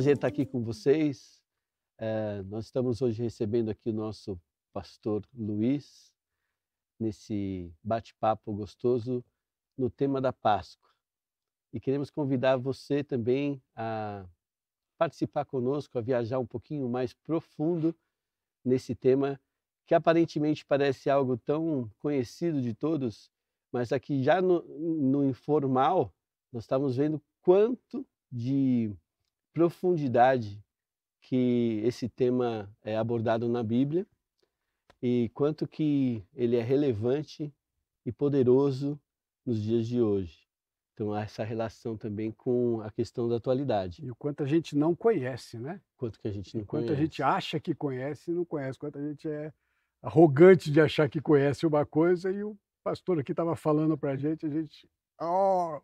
prazer estar aqui com vocês. Nós estamos hoje recebendo aqui o nosso pastor Luiz, nesse bate-papo gostoso no tema da Páscoa. E queremos convidar você também a participar conosco, a viajar um pouquinho mais profundo nesse tema, que aparentemente parece algo tão conhecido de todos, mas aqui já no informal, nós estamos vendo quanto de profundidade que esse tema é abordado na Bíblia e quanto que ele é relevante e poderoso nos dias de hoje. Então, há essa relação também com a questão da atualidade, E o quanto a gente não conhece, né? quanto que a gente E não quanto a gente conhece. acha que conhece e não conhece, quanto a gente é arrogante de achar que conhece uma coisa e o pastor aqui estava falando para a gente, oh,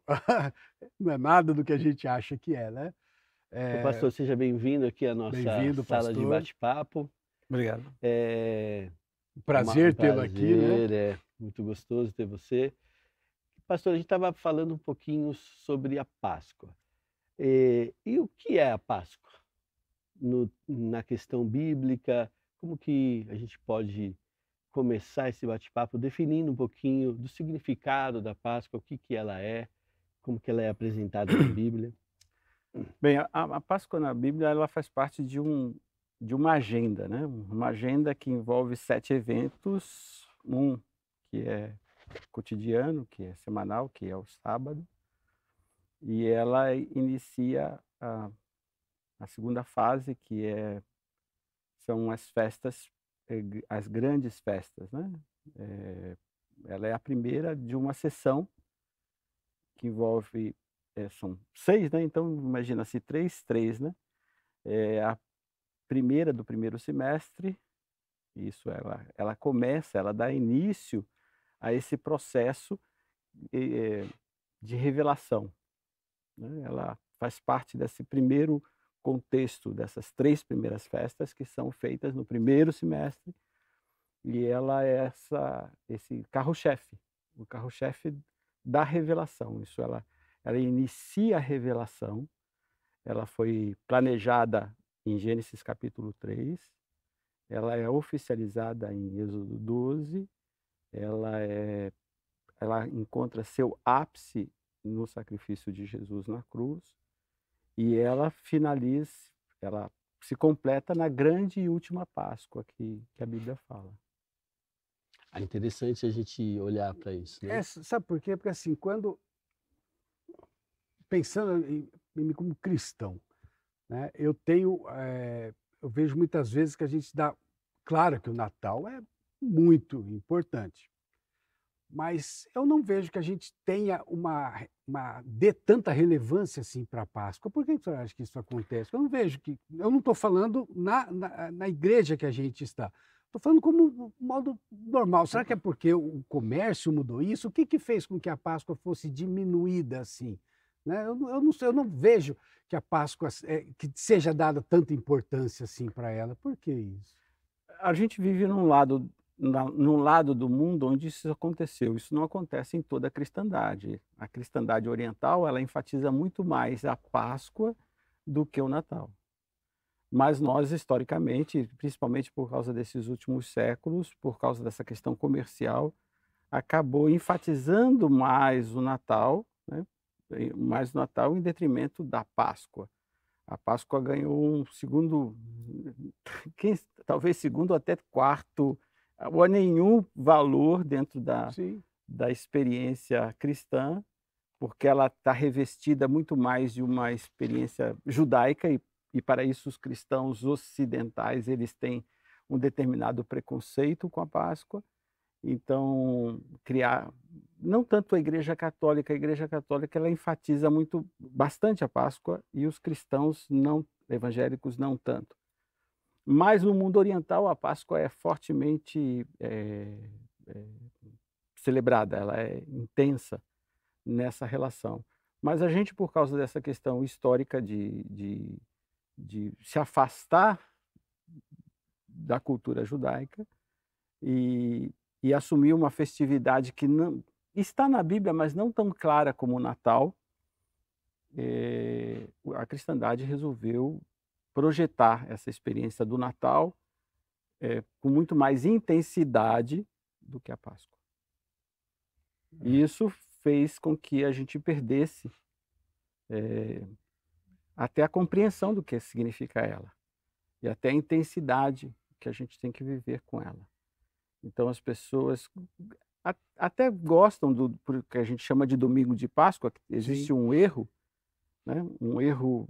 não é nada do que a gente acha que é, né? Então, Eh, pastor, seja bem-vindo aqui à nossa Bem-vindo, sala de pastor. bate-papo. Obrigado. É um Prazer tê-lo aqui, né? prazer, é muito gostoso ter você. Pastor, a gente estava falando um pouquinho sobre a Páscoa. E o que é a Páscoa? Na questão bíblica, como que a gente pode começar esse bate-papo definindo um pouquinho do significado da Páscoa, o que que ela é, como que ela é apresentada na Bíblia? Bem, a Páscoa na Bíblia ela faz parte de uma agenda, né, uma agenda que envolve 7 eventos, um que é cotidiano, que é semanal, que é o sábado, e ela inicia a segunda fase, são as festas, as grandes festas, né. Eh, Ela é a primeira de uma sessão que envolve, são 6, né, então imagina se 3, 3, né. A primeira do primeiro semestre, isso ela começa, ela dá início a esse processo, eh, de revelação, né, ela faz parte desse primeiro contexto, dessas 3 primeiras festas que são feitas no primeiro semestre, e ela é esse carro-chefe, o carro-chefe da revelação, ela inicia a revelação, ela foi planejada em Gênesis capítulo 3. Ela é oficializada em Êxodo 12, ela é ela encontra seu ápice no sacrifício de Jesus na cruz, e ela se completa na grande e última Páscoa que a Bíblia fala. É interessante a gente olhar para isso, né? Sabe por quê? Porque assim, quando pensando em mim como cristão, né, eu vejo muitas vezes que a gente dá, claro que o Natal é muito importante, mas eu não vejo que a gente tenha dê tanta relevância assim para a Páscoa. Por que que você acha que isso acontece? Eu não estou falando na igreja que a gente está. Estou falando como um modo normal. Será que é porque o comércio mudou isso? O que que fez com que a Páscoa fosse diminuída assim? Né? Eu não sei, eu não vejo que a Páscoa que seja dada tanta importância assim para ela. Por que isso? A gente vive num lado do mundo onde isso aconteceu, isso não acontece em toda a cristandade. A cristandade oriental, ela enfatiza muito mais a Páscoa do que o Natal. Mas nós, historicamente, principalmente por causa desses últimos séculos, por causa dessa questão comercial, acabou enfatizando mais o Natal, né, mais o Natal em detrimento da Páscoa. A Páscoa ganhou um segundo, quem talvez segundo ou até quarto, ou nenhum valor dentro Sim. da experiência cristã, porque ela está revestida muito mais de uma experiência judaica e para isso os cristãos ocidentais, eles têm um determinado preconceito com a Páscoa, então criar não tanto a Igreja Católica ela enfatiza bastante a Páscoa e os cristãos não evangélicos não tanto. Mas no mundo oriental a Páscoa é fortemente, celebrada, ela é intensa nessa relação. Mas a gente, por causa dessa questão histórica de se afastar da cultura judaica e assumir uma festividade que não está na Bíblia, mas não tão clara como o Natal, a cristandade resolveu projetar essa experiência do Natal com muito mais intensidade do que a Páscoa. E isso fez com que a gente perdesse até a compreensão do que significa ela e até a intensidade que a gente tem que viver com ela. Então as pessoas até gostam do que a gente chama de domingo de Páscoa. Existe Sim. um erro, né? Um erro,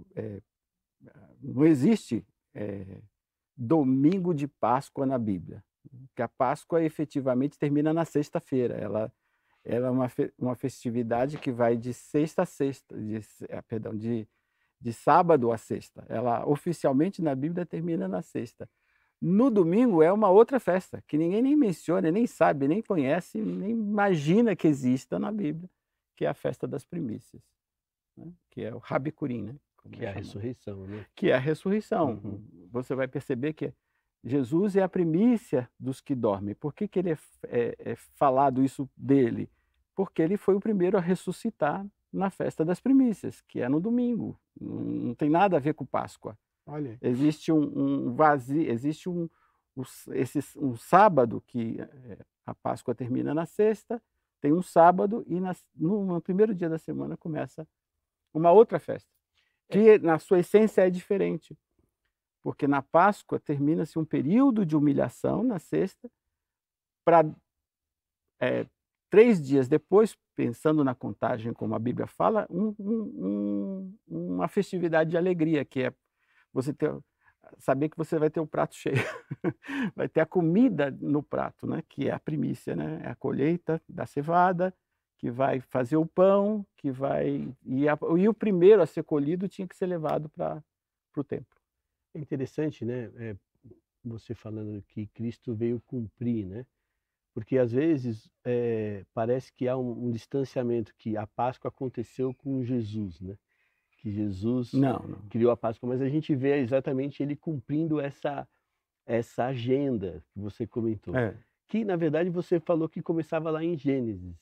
não existe domingo de Páscoa na Bíblia, que a Páscoa efetivamente termina na sexta-feira. Ela é uma festividade que vai de sexta a sexta, de sábado a sexta. Ela oficialmente na Bíblia termina na sexta. No domingo é uma outra festa, que ninguém nem menciona, nem sabe, nem conhece, nem imagina que exista na Bíblia, que é a festa das primícias, né? Que é o Rabicurim, né? Que é a ressurreição, né? Que é a ressurreição. Você vai perceber que Jesus é a primícia dos que dormem. Por que ele é falado isso dele? Porque ele foi o primeiro a ressuscitar na festa das primícias, que é no domingo. Não tem nada a ver com Páscoa. Olha, Existe um vazio, existe um sábado, que a Páscoa termina na sexta, tem um sábado e no primeiro dia da semana começa uma outra festa, que na sua essência é diferente, porque na Páscoa termina-se um período de humilhação na sexta, para 3 dias depois, pensando na contagem como a Bíblia fala, uma festividade de alegria, que é você saber que você vai ter o prato cheio, vai ter a comida no prato, né? Que é a primícia, né? É a colheita da cevada, que vai fazer o pão, e o primeiro a ser colhido tinha que ser levado para o templo. É interessante, né? Você falando que Cristo veio cumprir, né? Porque às vezes parece que há um distanciamento, que a Páscoa aconteceu com Jesus, né? Que Jesus Não. criou a Páscoa, mas a gente vê exatamente ele cumprindo essa agenda que você comentou. Que, na verdade, você falou que começava lá em Gênesis.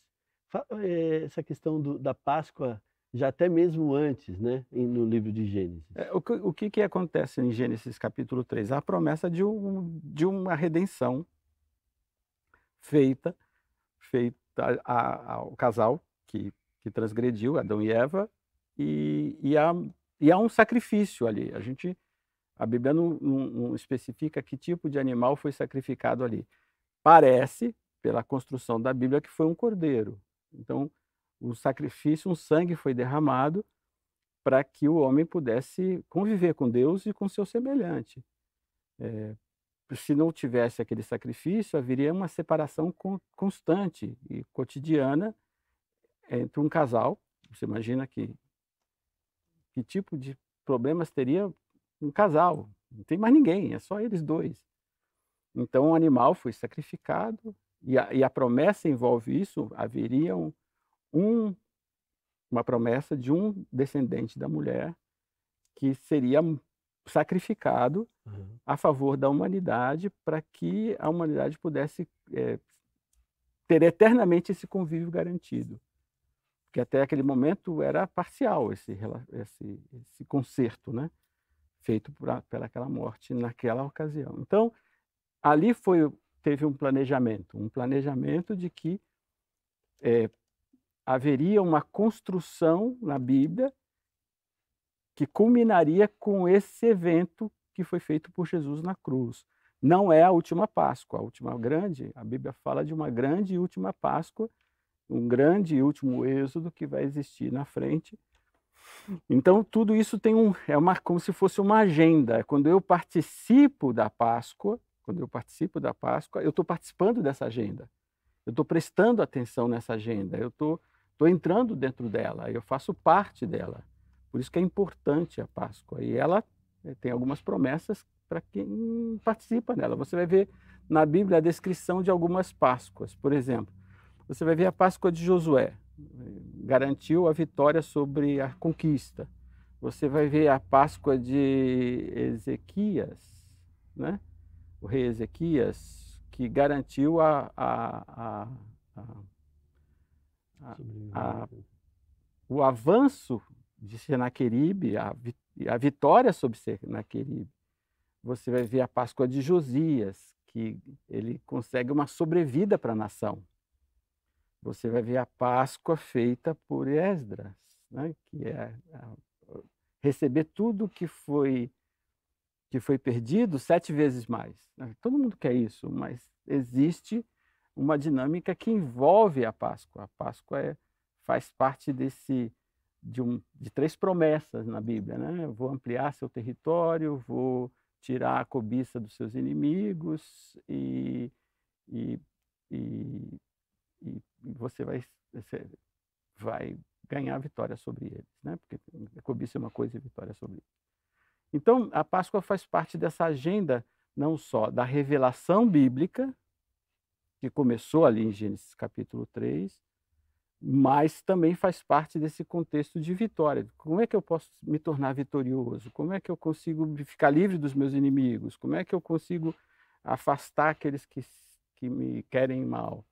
Essa questão da Páscoa, já até mesmo antes, né? No livro de Gênesis. O que acontece em Gênesis capítulo 3? A promessa de uma redenção feita ao casal que transgrediu, Adão e Eva, e há um sacrifício ali. A Bíblia não especifica que tipo de animal foi sacrificado ali. Parece, pela construção da Bíblia, que foi um cordeiro. Então, o sacrifício, um sangue foi derramado para que o homem pudesse conviver com Deus e com seu semelhante. Se não tivesse aquele sacrifício, haveria uma separação constante e cotidiana entre um casal. Você imagina que tipo de problemas teria um casal? Não tem mais ninguém, é só eles dois. Então o animal foi sacrificado e a promessa envolve isso. Haveria uma promessa de um descendente da mulher que seria sacrificado a favor da humanidade, para que a humanidade pudesse ter eternamente esse convívio garantido. Porque até aquele momento era parcial esse concerto, né? Feito pelaquela morte naquela ocasião. Então, ali teve um planejamento de que haveria uma construção na Bíblia que culminaria com esse evento que foi feito por Jesus na cruz. Não é a última Páscoa, a Bíblia fala de uma grande e última Páscoa, um grande e último êxodo que vai existir na frente. Então, tudo isso como se fosse uma agenda. Quando eu participo da Páscoa, eu estou participando dessa agenda. Eu estou prestando atenção nessa agenda. Eu estou entrando dentro dela. Eu faço parte dela. Por isso que é importante a Páscoa. E ela tem algumas promessas para quem participa dela. Você vai ver na Bíblia a descrição de algumas Páscoas. Por exemplo, você vai ver a Páscoa de Josué, garantiu a vitória sobre a conquista. Você vai ver a Páscoa de Ezequias, né? O rei Ezequias, que garantiu o avanço de Senaqueribe, a vitória sobre Senaqueribe. Você vai ver a Páscoa de Josias, que ele consegue uma sobrevida para a nação. Você vai ver a Páscoa feita por Esdras, né? Que é receber tudo que foi perdido 7 vezes mais. Todo mundo quer isso, mas existe uma dinâmica que envolve a Páscoa. A Páscoa faz parte de 3 promessas na Bíblia, né? Eu vou ampliar seu território, vou tirar a cobiça dos seus inimigos e você vai ganhar a vitória sobre eles, né? Porque a cobiça é uma coisa e a vitória é sobre eles. Então, a Páscoa faz parte dessa agenda não só da revelação bíblica, que começou ali em Gênesis capítulo 3, mas também faz parte desse contexto de vitória. Como é que eu posso me tornar vitorioso? Como é que eu consigo ficar livre dos meus inimigos? Como é que eu consigo afastar aqueles que me querem mal?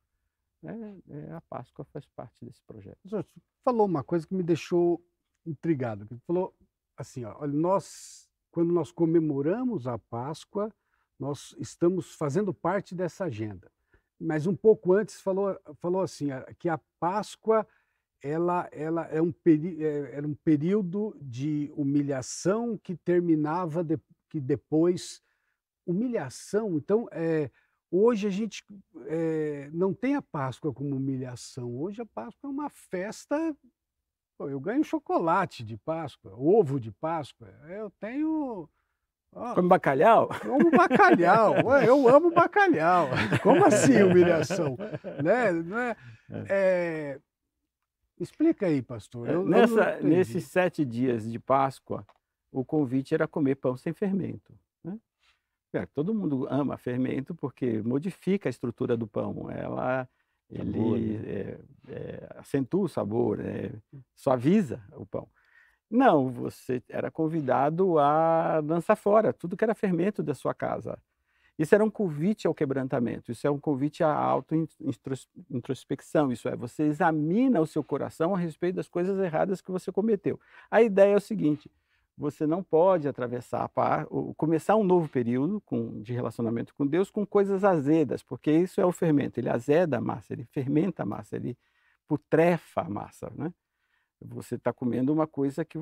A Páscoa faz parte desse projeto. Você falou uma coisa que me deixou intrigado. Você falou assim, ó, olha, quando nós comemoramos a Páscoa, nós estamos fazendo parte dessa agenda. Mas um pouco antes falou assim, que a Páscoa ela era um período de humilhação que terminava, que depois... Humilhação, então, hoje a gente não tem a Páscoa como humilhação. Hoje a Páscoa é uma festa. Pô, eu ganho chocolate de Páscoa, ovo de Páscoa. Eu tenho... Come bacalhau? Eu amo bacalhau. Ué, eu amo bacalhau. Como assim humilhação? Né? Explica aí, pastor. Nesses 7 dias de Páscoa, o convite era comer pão sem fermento. Né? Todo mundo ama fermento porque modifica a estrutura do pão. Ele acentua o sabor, suaviza o pão. Não, você era convidado a lançar fora tudo que era fermento da sua casa. Isso era um convite ao quebrantamento, isso é um convite à auto-introspecção, isso é, você examina o seu coração a respeito das coisas erradas que você cometeu. A ideia é o seguinte: você não pode começar um novo período de relacionamento com Deus com coisas azedas, porque isso é o fermento, ele azeda a massa, ele fermenta a massa, ele putrefa a massa, né? Você está comendo uma coisa que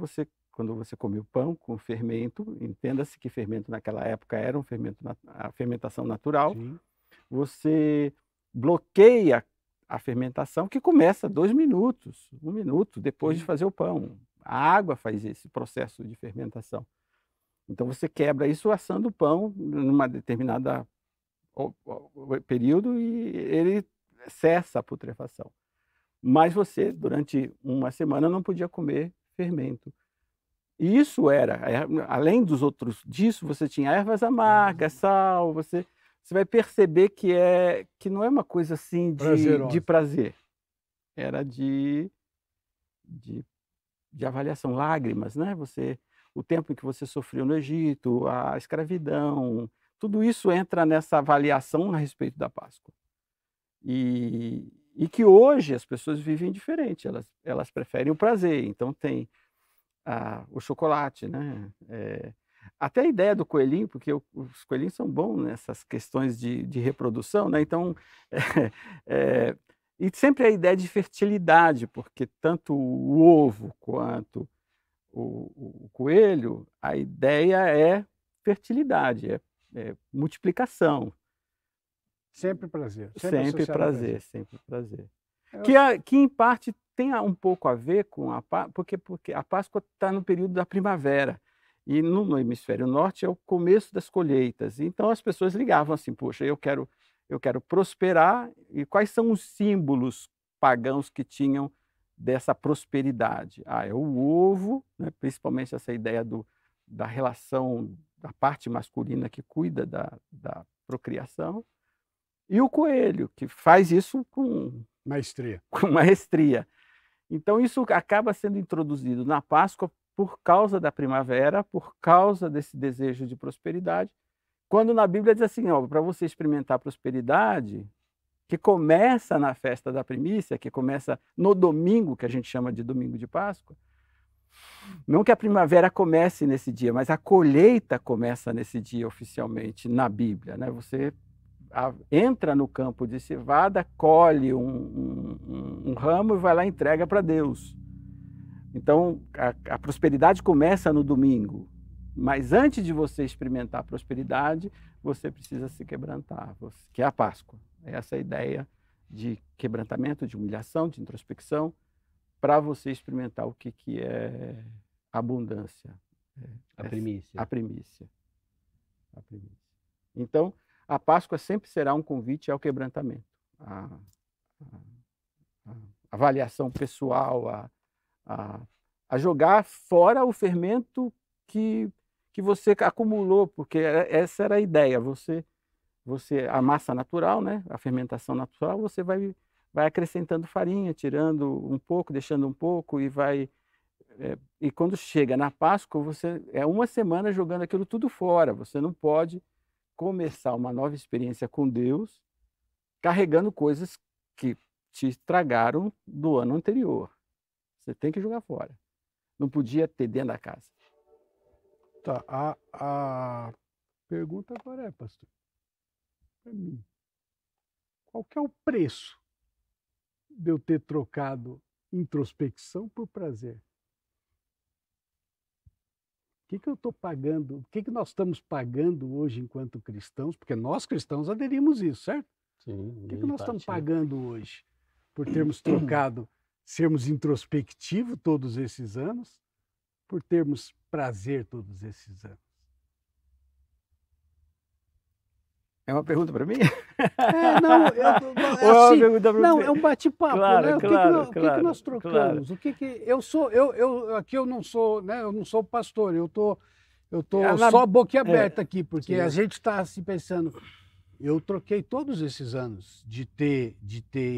quando você come o pão com fermento, entenda-se que fermento naquela época era a fermentação natural. Sim. Você bloqueia a fermentação, que começa 2 minutos, 1 minuto depois de fazer o pão. A água faz esse processo de fermentação. Então você quebra isso assando o pão numa determinada período e ele cessa a putrefação. Mas você, durante uma semana, não podia comer fermento. E isso além disso, você tinha ervas amargas, sal, você vai perceber que não é uma coisa assim de prazer. Era de avaliação, lágrimas, né? O tempo em que você sofreu no Egito, a escravidão, tudo isso entra nessa avaliação a respeito da Páscoa. E que hoje as pessoas vivem diferente, elas preferem o prazer, então tem o chocolate, né? Até a ideia do coelhinho, porque os coelhinhos são bons nessas questões de reprodução, né? Então, e sempre a ideia de fertilidade, porque tanto o ovo quanto o coelho, a ideia é fertilidade, é multiplicação. Sempre prazer. Sempre prazer. Que em parte tem um pouco a ver com porque a Páscoa está no período da primavera. E no hemisfério norte é o começo das colheitas. Então as pessoas ligavam assim: poxa, eu quero prosperar. E quais são os símbolos pagãos que tinham dessa prosperidade? É o ovo, né? Principalmente essa ideia da relação da parte masculina que cuida da procriação. E o coelho, que faz isso com maestria. Então, isso acaba sendo introduzido na Páscoa por causa da primavera, por causa desse desejo de prosperidade, quando na Bíblia diz assim, para você experimentar a prosperidade, que começa na festa da primícia, que começa no domingo, que a gente chama de domingo de Páscoa, Não que a primavera comece nesse dia, mas a colheita começa nesse dia oficialmente na Bíblia, né? Você entra no campo de cevada, colhe um ramo e vai lá e entrega para Deus. Então, a prosperidade começa no domingo, mas antes de você experimentar a prosperidade, você precisa se quebrantar, que é a Páscoa. Essa é a ideia de quebrantamento, de humilhação, de introspecção, para você experimentar o que é abundância. A primícia. A primícia. A primícia. Então, a Páscoa sempre será um convite ao quebrantamento, a avaliação pessoal, a jogar fora o fermento que você acumulou, porque essa era a ideia. A massa natural, né? A fermentação natural, você vai acrescentando farinha, tirando um pouco, deixando um pouco, e quando chega na Páscoa, você é uma semana jogando aquilo tudo fora. Você não pode começar uma nova experiência com Deus carregando coisas que te estragaram do ano anterior. Você tem que jogar fora. Não podia ter dentro da casa. Tá, a pergunta agora é, pastor, para mim, qual que é o preço de eu ter trocado introspecção por prazer? O que eu estou pagando? O que nós estamos pagando hoje enquanto cristãos? Porque nós cristãos aderimos isso, certo? Sim, O que nós estamos né? pagando hoje por termos trocado, sermos introspectivos todos esses anos, por termos prazer todos esses anos? É uma pergunta para mim? Não, Ou é uma pergunta para não, você? é um bate-papo, Claro, né? claro, O que que nós trocamos? O que aqui eu não sou, né? Eu não sou pastor, eu tô só boquiaberta aqui, porque a gente está assim pensando. Eu troquei todos esses anos de ter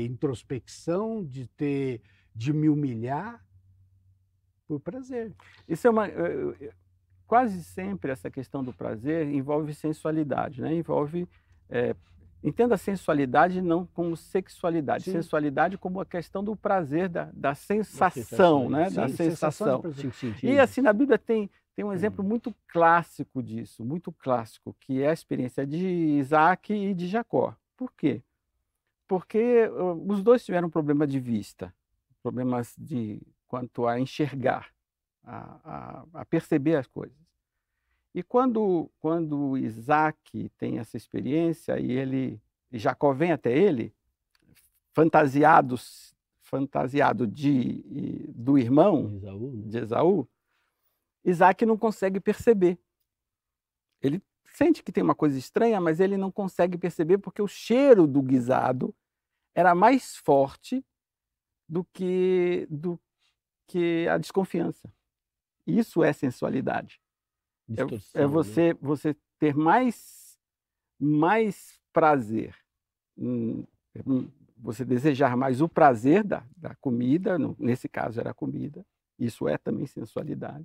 introspecção, de me humilhar por prazer. Isso é quase sempre essa questão do prazer envolve sensualidade, né? Entenda a sensualidade não como sexualidade, Sim. Sensualidade como a questão do prazer, da sensação, né? Sim, Da sensação. prazer. E assim, na Bíblia tem um exemplo muito clássico disso, muito clássico, que é a experiência de Isaac e de Jacó. Por quê? Porque os dois tiveram problema de vista, problemas quanto a enxergar, a perceber as coisas. E quando Isaac tem essa experiência e Jacó vem até ele, fantasiado do irmão de Esaú, Isaac não consegue perceber. Ele sente que tem uma coisa estranha, mas ele não consegue perceber porque o cheiro do guisado era mais forte do que a desconfiança. Isso é sensualidade. Distorção, é você ter mais prazer, você desejar mais o prazer da comida, nesse caso era a comida, isso é também sensualidade,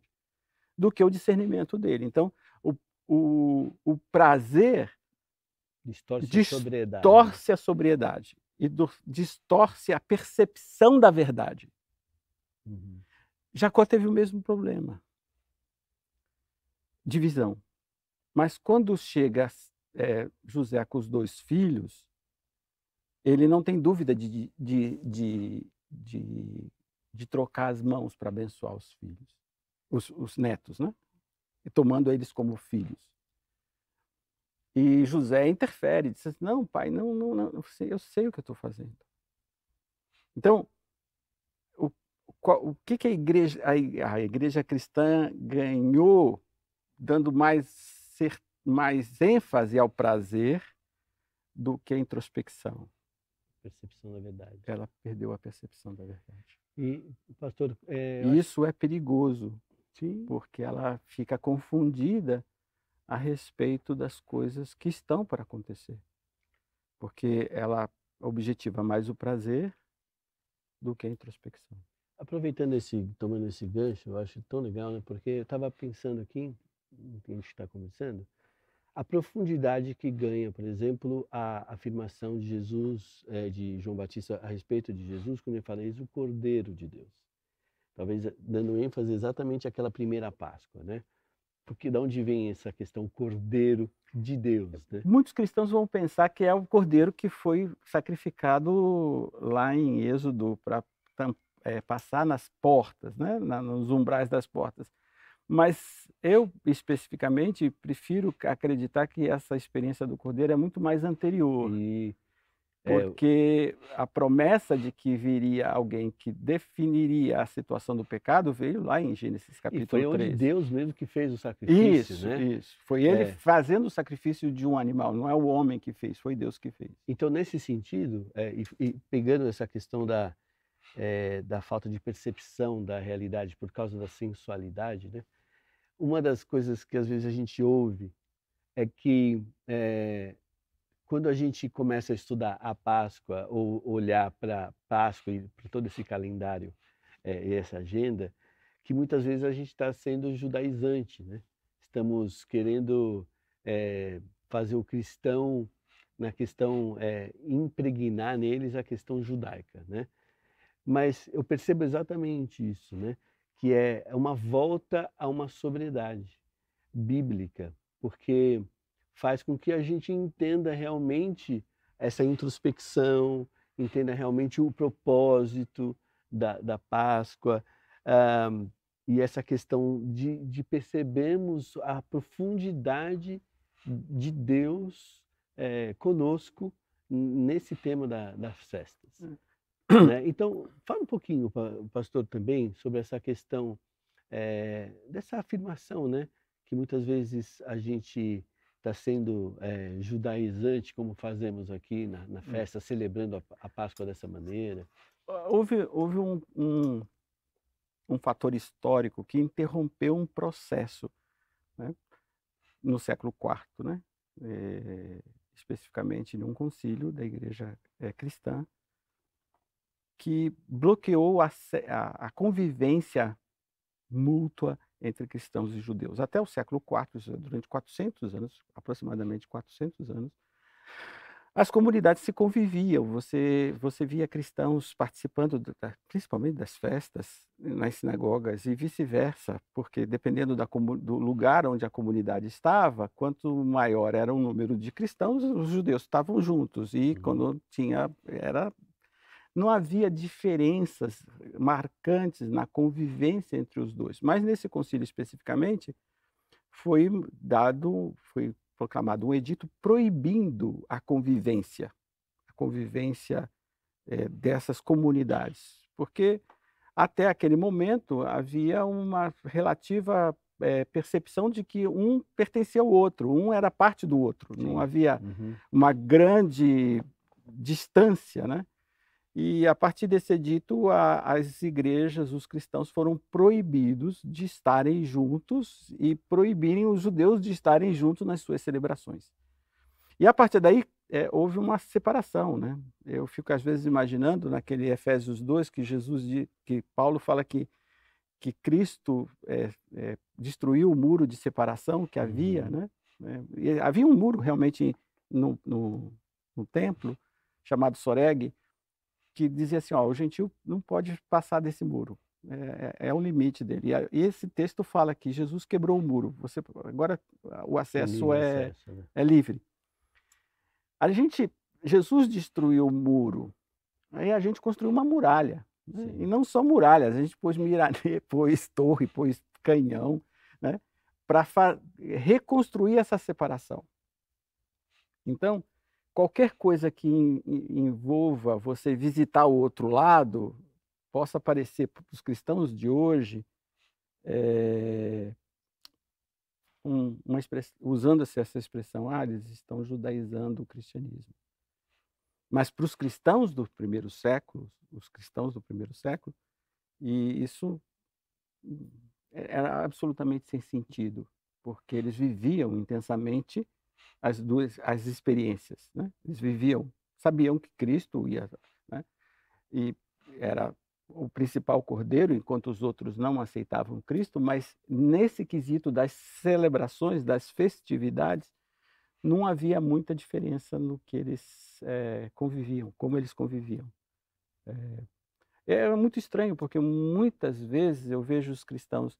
do que o discernimento dele. Então, o prazer distorce a sobriedade e distorce a percepção da verdade. Uhum. Jacó teve o mesmo problema. Divisão. Mas quando chega José com os 2 filhos, ele não tem dúvida de trocar as mãos para abençoar os filhos, os netos, né? E tomando eles como filhos. E José interfere, diz assim, não, pai, não, eu sei o que eu estou fazendo. Então, o que a igreja cristã ganhou dando mais ênfase ao prazer do que a introspecção? Percepção da verdade. Ela perdeu a percepção da verdade. E, pastor... Isso é perigoso, sim, porque ela fica confundida a respeito das coisas que estão para acontecer. Porque ela objetiva mais o prazer do que a introspecção. Aproveitando tomando esse gancho, eu acho tão legal, né? Porque eu estava pensando aqui, que a gente está conversando, a profundidade que ganha, por exemplo, a afirmação de Jesus, de João Batista a respeito de Jesus, quando ele fala, eis o Cordeiro de Deus. talvez dando ênfase exatamente àquela primeira Páscoa, né? Porque de onde vem essa questão Cordeiro de Deus, né? Muitos cristãos vão pensar que é o cordeiro que foi sacrificado lá em Êxodo para passar nas portas, né? Nos umbrais das portas. Mas eu, especificamente, prefiro acreditar que essa experiência do cordeiro é muito mais anterior. E Porque a promessa de que viria alguém que definiria a situação do pecado veio lá em Gênesis foi capítulo onde 3. Deus mesmo que fez o sacrifício, Isso, né? isso. Foi ele É. fazendo o sacrifício de um animal, não é o homem que fez, foi Deus que fez. Então, nesse sentido, e pegando essa questão da falta de percepção da realidade por causa da sensualidade, né? Uma das coisas que às vezes a gente ouve é que quando a gente começa a estudar a Páscoa ou olhar para Páscoa e para todo esse calendário e essa agenda, que muitas vezes a gente está sendo judaizante, né? Estamos querendo fazer o cristão, na questão, impregnar neles a questão judaica, né? Mas eu percebo exatamente isso, né? Que é uma volta a uma sobriedade bíblica, porque faz com que a gente entenda realmente essa introspecção, entenda realmente o propósito da Páscoa, ah, e essa questão de percebermos a profundidade de Deus conosco nesse tema das festas. Né? Então, fala um pouquinho, pastor, também sobre essa questão dessa afirmação, né? Que muitas vezes a gente está sendo judaizante, como fazemos aqui na festa, celebrando a Páscoa dessa maneira. Houve um fator histórico que interrompeu um processo, né? No século IV, né? Especificamente em um concílio da igreja cristã, que bloqueou a convivência mútua entre cristãos e judeus. Até o século IV, durante 400 anos, aproximadamente 400 anos, as comunidades se conviviam. Você via cristãos participando, principalmente das festas, nas sinagogas e vice-versa, porque dependendo do lugar onde a comunidade estava, quanto maior era o número de cristãos, os judeus estavam juntos. E quando não havia diferenças marcantes na convivência entre os dois. Mas nesse concílio especificamente, foi proclamado um edito proibindo a convivência dessas comunidades, porque até aquele momento havia uma relativa percepção de que um pertencia ao outro, um era parte do outro, não havia uma grande distância, né? E a partir desse edito, as igrejas, os cristãos foram proibidos de estarem juntos e proibirem os judeus de estarem juntos nas suas celebrações. E a partir daí houve uma separação, né? Eu fico às vezes imaginando naquele Efésios 2 que Paulo fala que Cristo destruiu o muro de separação que havia, né? E havia um muro realmente no templo chamado Soreg, que dizia assim, o gentil não pode passar desse muro, é o limite dele. E esse texto fala que Jesus quebrou o muro, agora o acesso é livre. Jesus destruiu o muro, aí a gente construiu uma muralha, né? E não só muralhas, a gente pôs miranê, pôs torre, pôs canhão, né? Para reconstruir essa separação. Então, qualquer coisa que envolva você visitar o outro lado, possa parecer para os cristãos de hoje, usando essa expressão, eles estão judaizando o cristianismo. Mas para os cristãos do primeiro século, e isso era absolutamente sem sentido, porque eles viviam intensamente as experiências, né? Eles sabiam que Cristo ia, né? E era o principal cordeiro, enquanto os outros não aceitavam Cristo, mas nesse quesito das celebrações, das festividades, não havia muita diferença no que eles conviviam, como eles conviviam. É muito estranho, porque muitas vezes eu vejo os cristãos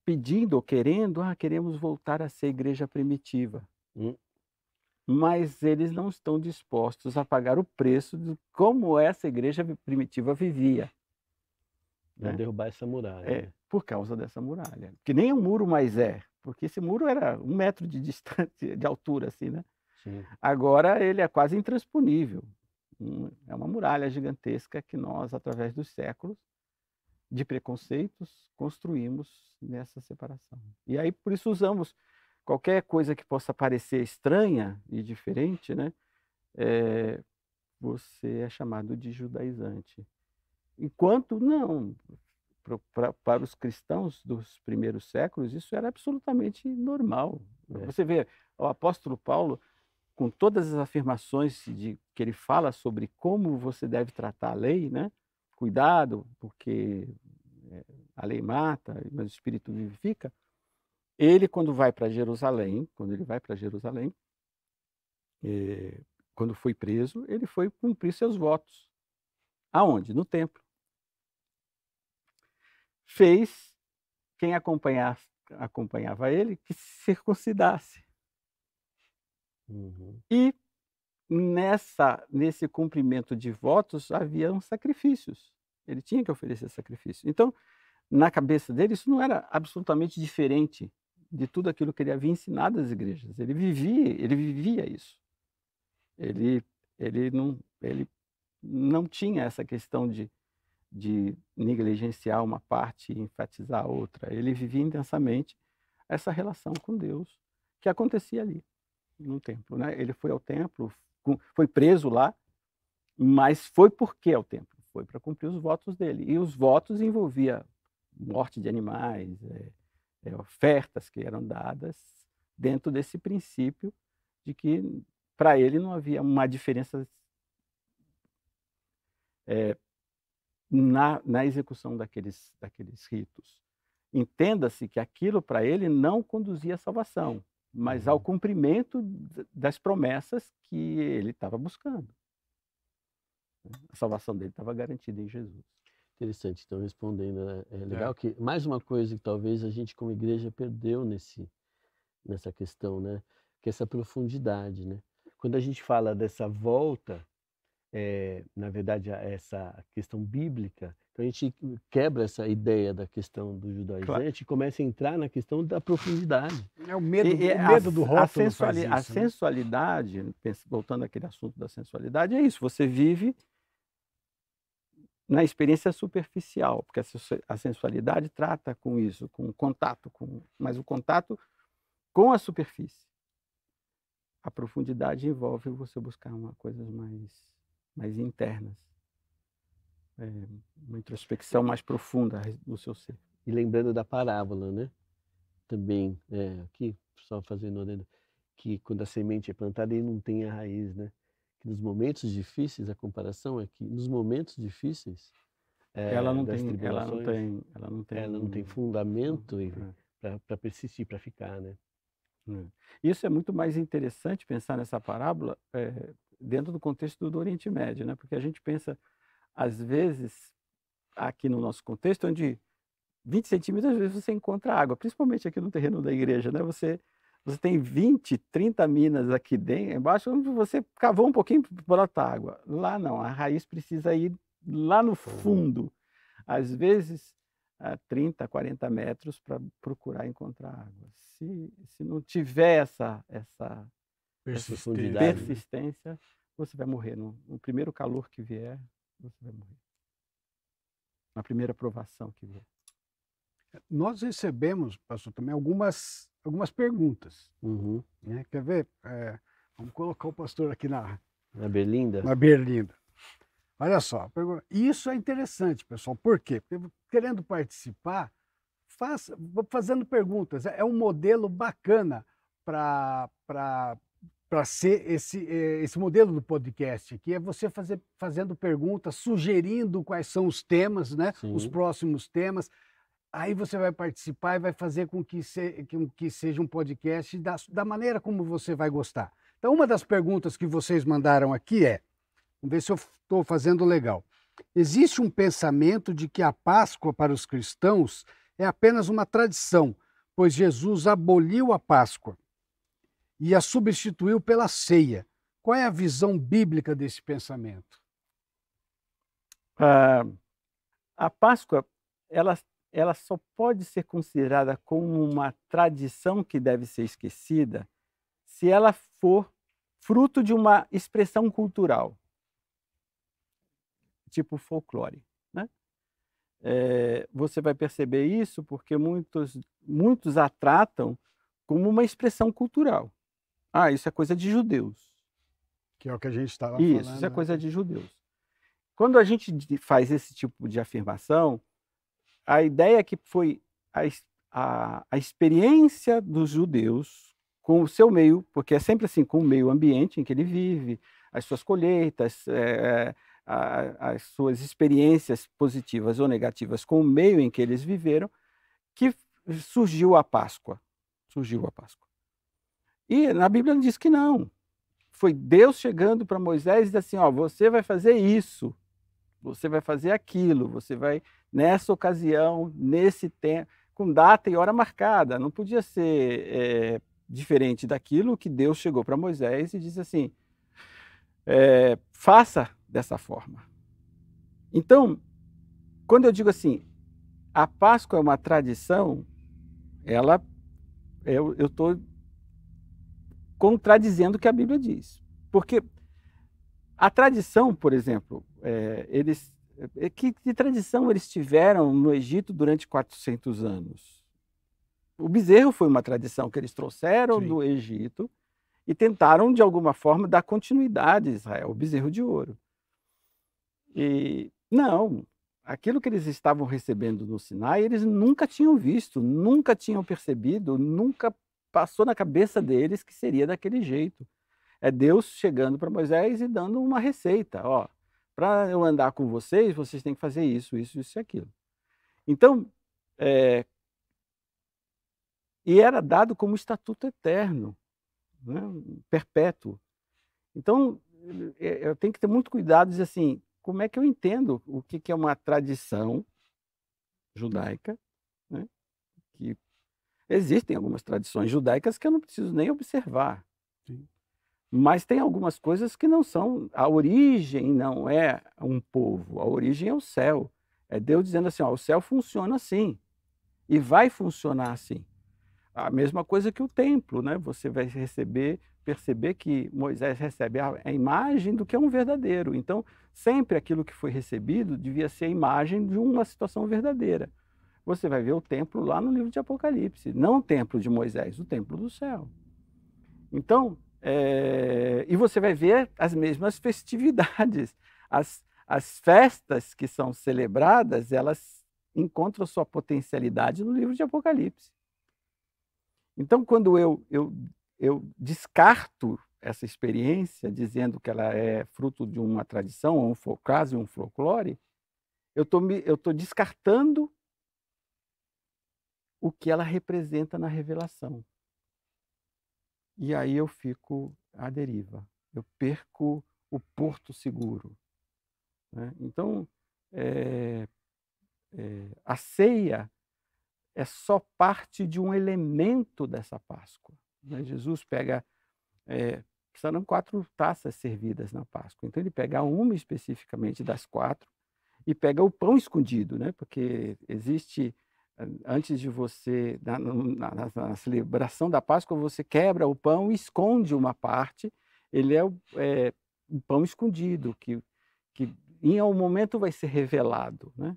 pedindo ou querendo, queremos voltar a ser igreja primitiva. Hum. Mas eles não estão dispostos a pagar o preço de como essa igreja primitiva vivia. Para Né? derrubar essa muralha. É, Né? por causa dessa muralha. Que nem um muro mais é, porque esse muro era 1 metro de distância, de altura, assim, né? Sim. Agora ele é quase intransponível. É uma muralha gigantesca que nós, através dos séculos de preconceitos, construímos nessa separação. E aí, por isso, usamos qualquer coisa que possa parecer estranha e diferente, né? Você é chamado de judaizante. Enquanto não, para os cristãos dos primeiros séculos, isso era absolutamente normal. Você vê o apóstolo Paulo, com todas as afirmações que ele fala sobre como você deve tratar a lei, né? Cuidado, porque a lei mata, mas o Espírito vivifica. Ele, quando ele vai para Jerusalém, quando foi preso, ele foi cumprir seus votos. Aonde? No templo. Fez quem acompanhava ele que se circuncidasse. Uhum. E nesse cumprimento de votos haviam sacrifícios. Ele tinha que oferecer sacrifício. Então, na cabeça dele, isso não era absolutamente diferente de tudo aquilo que ele havia ensinado às igrejas. Ele vivia isso. Ele não tinha essa questão de negligenciar uma parte e enfatizar a outra. Ele vivia intensamente essa relação com Deus que acontecia ali, no templo. Né? Ele foi ao templo, foi preso lá, mas foi por que ao templo? Foi para cumprir os votos dele. E os votos envolviam morte de animais, ofertas que eram dadas dentro desse princípio de que para ele não havia uma diferença na execução daqueles ritos. Entenda-se que aquilo para ele não conduzia à salvação, mas ao cumprimento das promessas que ele estava buscando. A salvação dele estava garantida em Jesus. Interessante, então respondendo, é legal que mais uma coisa que talvez a gente como igreja perdeu nessa questão, né? Que é essa profundidade, né? Quando a gente fala dessa volta, na verdade, essa questão bíblica, então a gente quebra essa ideia da questão do judaizante e começa a entrar na questão da profundidade. É o medo do rótulo a sensualidade, voltando àquele assunto da sensualidade, é isso, você vive na experiência superficial, porque a sensualidade trata com isso, com o contato, mas o contato com a superfície. A profundidade envolve você buscar coisas mais internas, uma introspecção mais profunda do seu ser. E lembrando da parábola, né? Também, aqui, só fazendo adendo, que quando a semente é plantada e não tem a raiz, né? Que nos momentos difíceis, a comparação é que nos momentos difíceis ela não tem fundamento para persistir, para ficar, né? Isso é muito mais interessante pensar nessa parábola dentro do contexto do Oriente Médio, né? Porque a gente pensa, às vezes, aqui no nosso contexto, onde 20 centímetros, às vezes você encontra água, principalmente aqui no terreno da igreja, né? Você tem 20, 30 minas aqui dentro, embaixo, onde você cavou um pouquinho para brotar água. Lá não, a raiz precisa ir lá no fundo, às vezes a 30, 40 metros para procurar encontrar água. Se não tiver essa persistência, você vai morrer. No primeiro calor que vier, você vai morrer. Na primeira provação que vier. Nós recebemos, pastor, também algumas perguntas. Uhum. Né? Quer ver? Vamos colocar o pastor aqui na Berlinda. Na Berlinda. Olha só, isso é interessante, pessoal. Por quê? Porque querendo participar, fazendo perguntas. É um modelo bacana para ser esse modelo do podcast aqui, é você fazendo perguntas, sugerindo quais são os temas, né? Os próximos temas. Aí você vai participar e vai fazer com que seja um podcast da maneira como você vai gostar. Então, uma das perguntas que vocês mandaram aqui vamos ver se eu estou fazendo legal. Existe um pensamento de que a Páscoa para os cristãos é apenas uma tradição, pois Jesus aboliu a Páscoa e a substituiu pela ceia. Qual é a visão bíblica desse pensamento? A Páscoa, ela só pode ser considerada como uma tradição que deve ser esquecida se ela for fruto de uma expressão cultural, tipo folclore, né? Você vai perceber isso porque muitos a tratam como uma expressão cultural. Ah, isso é coisa de judeus. Que é o que a gente estava falando. Isso é coisa de judeus. Quando a gente faz esse tipo de afirmação, a ideia é que foi a experiência dos judeus com o seu meio, porque é sempre assim, com o meio ambiente em que ele vive, as suas colheitas, as suas experiências positivas ou negativas com o meio em que eles viveram, que surgiu a Páscoa. Surgiu a Páscoa. E na Bíblia diz que não. Foi Deus chegando para Moisés e disse assim, ó, você vai fazer isso, você vai fazer aquilo, você vai nessa ocasião, nesse tempo, com data e hora marcada. Não podia ser diferente daquilo que Deus chegou para Moisés e disse assim, faça dessa forma. Então, quando eu digo assim, a Páscoa é uma tradição, eu estou contradizendo o que a Bíblia diz. Porque a tradição, por exemplo, que tradição eles tiveram no Egito durante 400 anos? O bezerro foi uma tradição que eles trouxeram do Egito e tentaram, de alguma forma, dar continuidade a Israel, o bezerro de ouro. E não, aquilo que eles estavam recebendo no Sinai, eles nunca tinham visto, nunca tinham percebido, nunca passou na cabeça deles que seria daquele jeito. É Deus chegando para Moisés e dando uma receita. Ó, para eu andar com vocês, vocês têm que fazer isso, isso, isso e aquilo. Então, e era dado como estatuto eterno, né? Perpétuo. Então, eu tenho que ter muito cuidado de dizer assim, como é que eu entendo o que é uma tradição judaica, né? Que existem algumas tradições judaicas que eu não preciso nem observar. Sim. Mas tem algumas coisas que não são... A origem não é um povo, a origem é o céu. É Deus dizendo assim, ó, o céu funciona assim e vai funcionar assim. A mesma coisa que o templo, né? Você vai perceber que Moisés recebe a imagem do que é um verdadeiro. Então, sempre aquilo que foi recebido devia ser a imagem de uma situação verdadeira. Você vai ver o templo lá no livro de Apocalipse, não o templo de Moisés, o templo do céu. Então, e você vai ver as mesmas festividades, as festas que são celebradas, elas encontram sua potencialidade no livro de Apocalipse. Então, quando eu descarto essa experiência, dizendo que ela é fruto de uma tradição, ou quase um folclore, eu estou descartando o que ela representa na revelação. E aí eu fico à deriva, eu perco o porto seguro, né? Então, a ceia é só parte de um elemento dessa Páscoa, né? Jesus pega, serão 4 taças servidas na Páscoa, então ele pega uma especificamente das 4 e pega o pão escondido, né? Porque existe... Antes de você, na celebração da Páscoa, você quebra o pão e esconde uma parte. Ele é o pão escondido, que em algum momento vai ser revelado, né?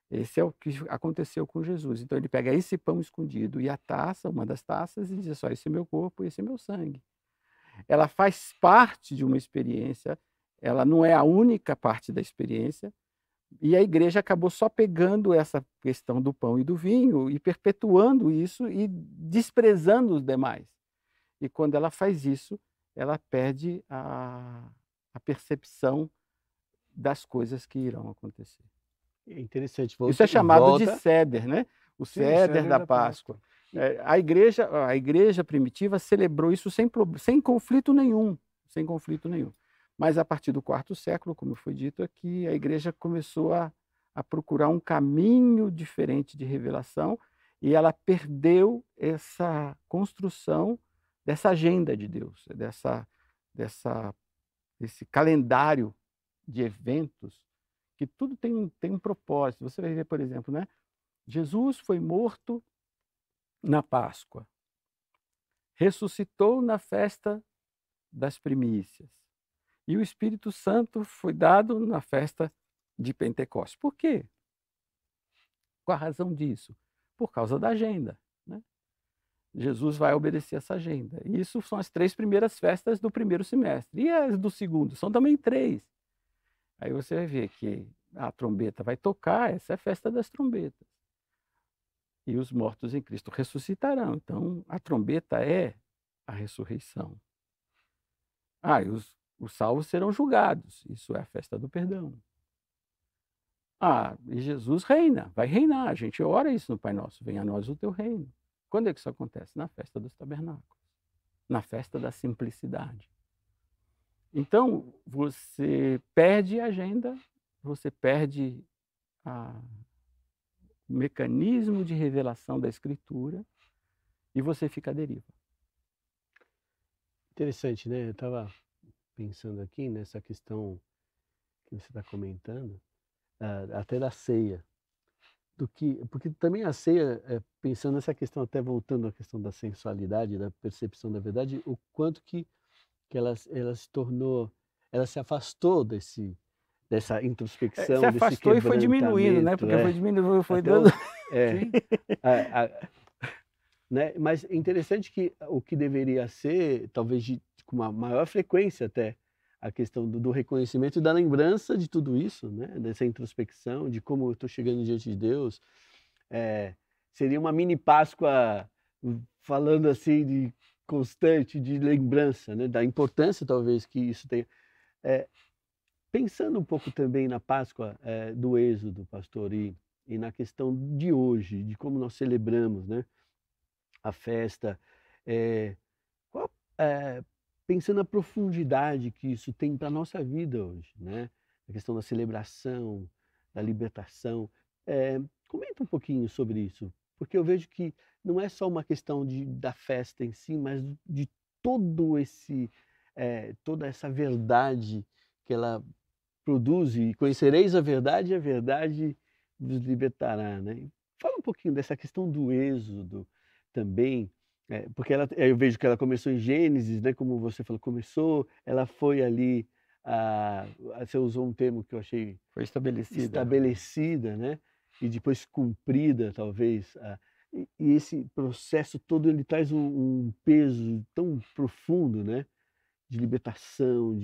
Esse é o que aconteceu com Jesus. Então, ele pega esse pão escondido e a taça, uma das taças, e diz só, esse é meu corpo, esse é meu sangue. Ela faz parte de uma experiência, ela não é a única parte da experiência, e a igreja acabou só pegando essa questão do pão e do vinho e perpetuando isso e desprezando os demais. E quando ela faz isso, ela perde a percepção das coisas que irão acontecer. É interessante. Isso é chamado de Seder, né? O Seder da Páscoa. A igreja primitiva celebrou isso sem conflito nenhum. Sem conflito nenhum. Mas a partir do quarto século, como foi dito aqui, a igreja começou a procurar um caminho diferente de revelação e ela perdeu essa construção dessa agenda de Deus, desse calendário de eventos, que tudo tem um propósito. Você vai ver, por exemplo, né? Jesus foi morto na Páscoa, ressuscitou na festa das primícias, e o Espírito Santo foi dado na festa de Pentecostes. Por quê? Qual a razão disso? Por causa da agenda, né? Jesus vai obedecer essa agenda. E isso são as 3 primeiras festas do primeiro semestre. E as do segundo? São também 3. Aí você vai ver que a trombeta vai tocar, essa é a festa das trombetas. E os mortos em Cristo ressuscitarão. Então, a trombeta é a ressurreição. E os salvos serão julgados. Isso é a festa do perdão. E Jesus reina, vai reinar. A gente ora isso no Pai Nosso. Venha a nós o teu reino. Quando é que isso acontece? Na festa dos tabernáculos. Na festa da simplicidade. Então, você perde a agenda, você perde o mecanismo de revelação da Escritura e você fica à deriva. Interessante, né? Eu estava pensando aqui nessa questão que você está comentando, até da ceia. Porque também a ceia, pensando nessa questão, até voltando à questão da sensualidade, da percepção da verdade, o quanto que ela se tornou, ela se afastou dessa introspecção, se afastou e foi diminuindo, né? Porque foi diminuindo, foi dando... né? Mas é interessante que o que deveria ser, talvez com uma maior frequência até, a questão do reconhecimento e da lembrança de tudo isso, né? Dessa introspecção, de como eu estou chegando diante de Deus. Seria uma mini Páscoa, falando assim, de constante, de lembrança, né? Da importância talvez que isso tenha. Pensando um pouco também na Páscoa do Êxodo, pastor, e na questão de hoje, de como nós celebramos, né? A festa, pensando na profundidade que isso tem para a nossa vida hoje, né? A questão da celebração, da libertação. Comenta um pouquinho sobre isso, porque eu vejo que não é só uma questão da festa em si, mas de toda essa verdade que ela produz, e conhecereis a verdade vos libertará, né? Fala um pouquinho dessa questão do Êxodo também, porque eu vejo que ela começou em Gênesis, né? Como você falou, ela foi ali, você usou um termo que eu achei... Foi estabelecida. Estabelecida, né? E depois cumprida, talvez. E esse processo todo, ele traz um peso tão profundo, né? De libertação,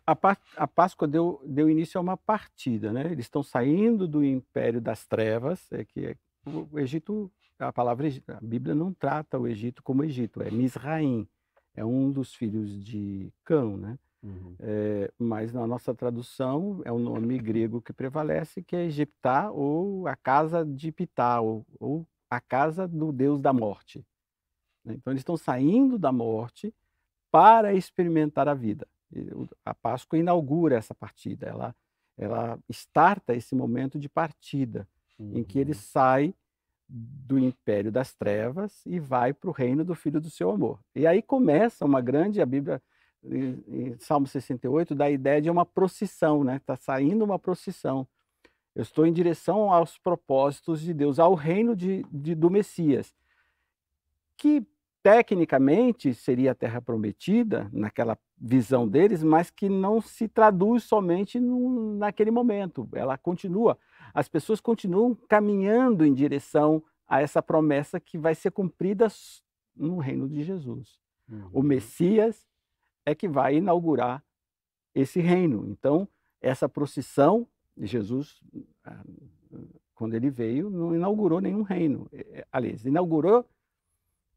A Páscoa deu início a uma partida, né? Eles estão saindo do império das trevas, o Egito, a Bíblia não trata o Egito como Egito, é Misraim, é um dos filhos de Cão, né? Uhum. Mas na nossa tradução é o nome grego que prevalece, que é Egiptá, ou a casa de Pitá, ou a casa do Deus da morte. Então eles estão saindo da morte para experimentar a vida. A Páscoa inaugura essa partida, ela starta esse momento de partida, em que ele sai do império das trevas e vai para o reino do Filho do seu amor. E aí começa a Bíblia, em Salmo 68, dá a ideia de uma procissão, né? Está saindo uma procissão. Eu estou em direção aos propósitos de Deus, ao reino do Messias, que tecnicamente seria a terra prometida, naquela visão deles, mas que não se traduz somente naquele momento. Ela continua, as pessoas continuam caminhando em direção a essa promessa que vai ser cumprida no reino de Jesus. Uhum. O Messias é que vai inaugurar esse reino. Então, essa procissão, Jesus, quando ele veio, não inaugurou nenhum reino. Aliás, inaugurou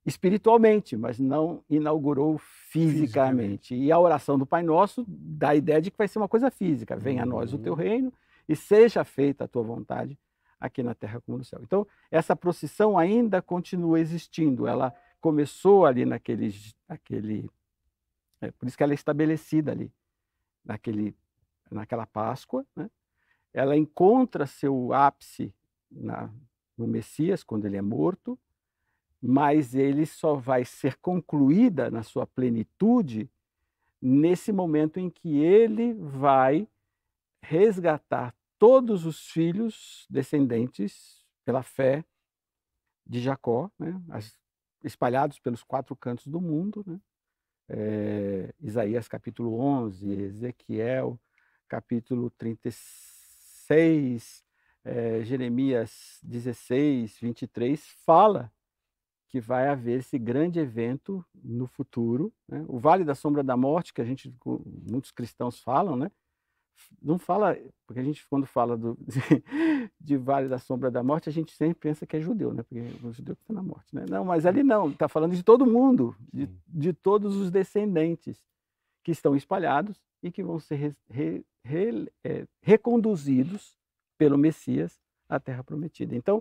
espiritualmente, mas não inaugurou fisicamente. E a oração do Pai Nosso dá a ideia de que vai ser uma coisa física. Venha a nós o teu reino e seja feita a tua vontade aqui na terra como no céu. Então, essa procissão ainda continua existindo. Ela começou ali por isso que ela é estabelecida ali. naquela Páscoa, né? Ela encontra seu ápice no Messias, quando ele é morto, mas ele só vai ser concluída na sua plenitude nesse momento em que ele vai resgatar todos os filhos descendentes pela fé de Jacó, né? Espalhados pelos 4 cantos do mundo, né? Isaías capítulo 11, Ezequiel capítulo 36, Jeremias 16, 23, fala que vai haver esse grande evento no futuro, né? O Vale da Sombra da Morte, que muitos cristãos falam, né? Não fala, porque a gente, quando fala de Vale da Sombra da Morte, a gente sempre pensa que é judeu, né? Porque o judeu está na morte, né? Não, mas ali não, está falando de todo mundo, de todos os descendentes que estão espalhados e que vão ser reconduzidos pelo Messias à Terra Prometida. Então,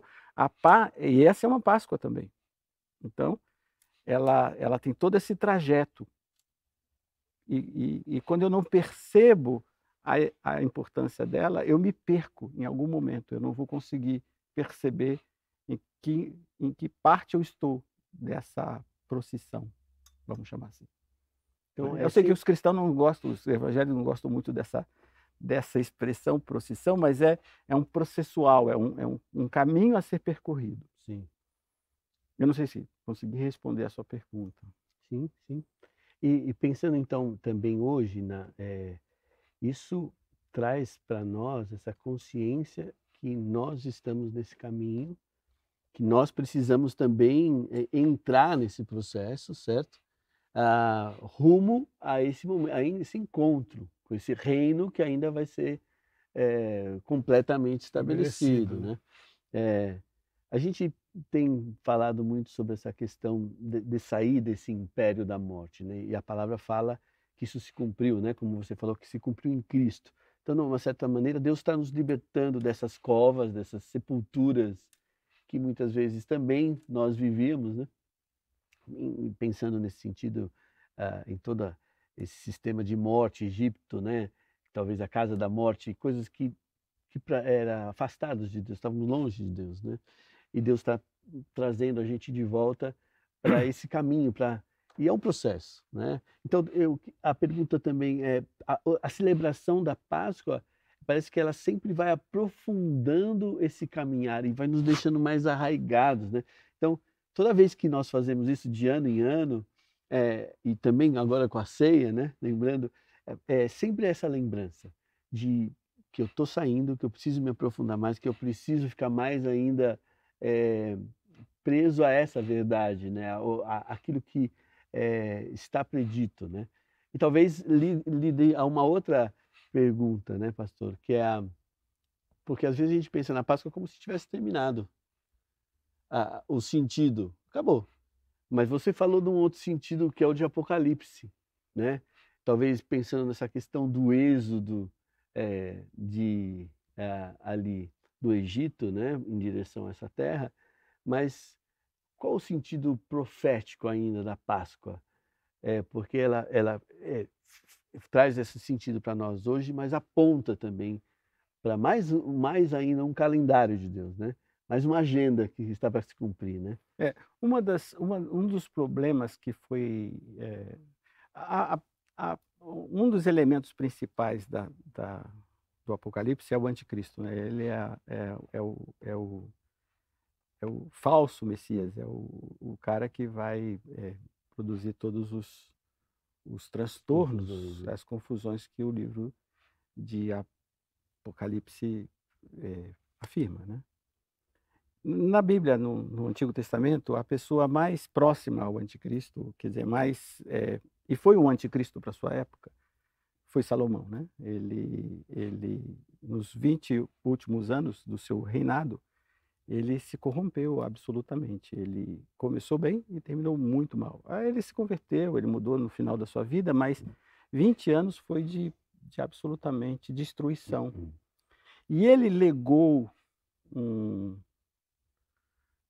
e essa é uma Páscoa também. Então, ela tem todo esse trajeto. E quando eu não percebo a importância dela, eu me perco em algum momento. Eu não vou conseguir perceber em que parte eu estou dessa procissão, vamos chamar assim. Então, eu sei que os cristãos não gostam, os evangélicos não gostam muito dessa expressão procissão, mas é um processual, é um caminho a ser percorrido. Sim. Eu não sei se consegui responder a sua pergunta. Sim, sim. E pensando então também hoje, isso traz para nós essa consciência que nós estamos nesse caminho, que nós precisamos também entrar nesse processo, certo? Rumo a esse momento, a esse encontro, com esse reino que ainda vai ser completamente estabelecido, né? A gente tem falado muito sobre essa questão de sair desse império da morte, né? E a palavra fala que isso se cumpriu, né? Como você falou, que se cumpriu em Cristo. Então, de uma certa maneira, Deus está nos libertando dessas covas, dessas sepulturas que muitas vezes também nós vivíamos, né? Pensando nesse sentido, em todo esse sistema de morte, Egito, né? Talvez a casa da morte, coisas que eram afastados de Deus, estavam longe de Deus, né? E Deus está trazendo a gente de volta para esse caminho, e é um processo, né? Então, a pergunta também é, a celebração da Páscoa, parece que ela sempre vai aprofundando esse caminhar e vai nos deixando mais arraigados, né? Então, toda vez que nós fazemos isso de ano em ano, e também agora com a ceia, né? Lembrando, sempre essa lembrança de que eu estou saindo, que eu preciso me aprofundar mais, que eu preciso ficar mais ainda preso a essa verdade, né? Aquilo que está predito, né? E talvez lhe a uma outra pergunta, né, pastor? Que é porque às vezes a gente pensa na Páscoa como se tivesse terminado o sentido, acabou. Mas você falou de um outro sentido que é o de Apocalipse, né? Talvez pensando nessa questão do êxodo ali do Egito, né, em direção a essa terra, mas qual o sentido profético ainda da Páscoa? Porque ela traz esse sentido para nós hoje, mas aponta também para mais ainda um calendário de Deus, né? Mais uma agenda que está para se cumprir, né? Um dos problemas que foi um dos elementos principais do Apocalipse é o anticristo, né? Ele é o falso Messias, é o cara que vai produzir todos os transtornos, as confusões que o livro de Apocalipse afirma, né? Na Bíblia, no Antigo Testamento, a pessoa mais próxima ao anticristo, quer dizer, e foi o anticristo para sua época, foi Salomão, né? Ele nos 20 últimos anos do seu reinado, ele se corrompeu absolutamente. Ele começou bem e terminou muito mal. Aí ele se converteu, ele mudou no final da sua vida, mas 20 anos foi de absolutamente destruição. E ele legou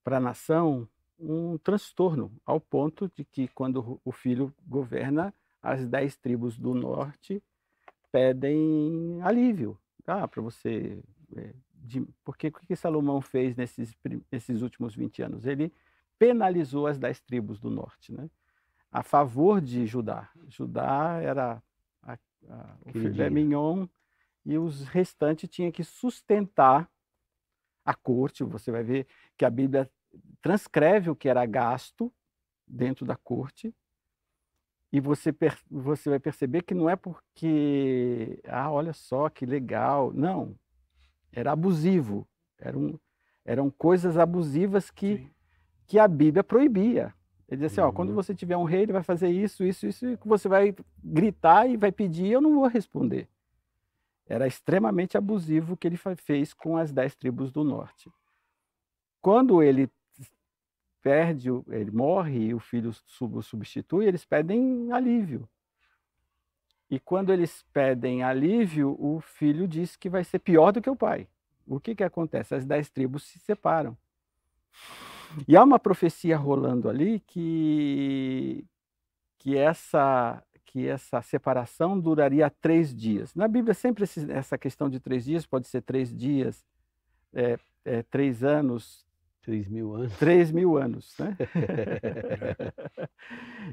para a nação um transtorno, ao ponto de que quando o filho governa, as 10 tribos do norte pedem alívio, para você. Porque o que Salomão fez nesses últimos 20 anos? Ele penalizou as 10 tribos do norte, né? A favor de Judá. Judá era o filé mignon e os restantes tinham que sustentar a corte. Você vai ver que a Bíblia transcreve o que era gasto dentro da corte, e você vai perceber que não é porque, olha só que legal, não, era abusivo, eram coisas abusivas que a Bíblia proibia. Ele dizia assim, quando você tiver um rei, ele vai fazer isso, isso, isso, e você vai gritar e vai pedir, eu não vou responder. Era extremamente abusivo o que ele fez com as 10 tribos do norte. Quando ele ele morre e o filho o substitui, eles pedem alívio. E quando eles pedem alívio, o filho diz que vai ser pior do que o pai. O que acontece? As 10 tribos se separam. E há uma profecia rolando ali que essa separação duraria 3 dias. Na Bíblia, sempre essa questão de 3 dias, pode ser 3 dias, 3 anos, 3.000 anos. 3.000 anos, né?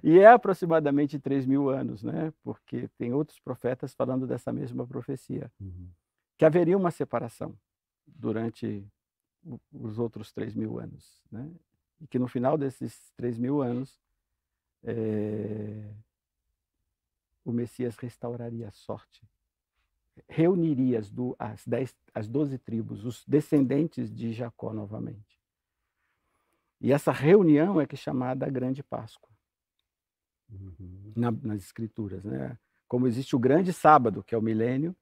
E é aproximadamente 3.000 anos, né? Porque tem outros profetas falando dessa mesma profecia. Que haveria uma separação durante os outros 3.000 anos, né? E que no final desses 3.000 anos, o Messias restauraria a sorte. Reuniria as 12 tribos, os descendentes de Jacó novamente. E essa reunião é que é chamada a Grande Páscoa, nas Escrituras, né? Como existe o Grande Sábado, que é o milênio,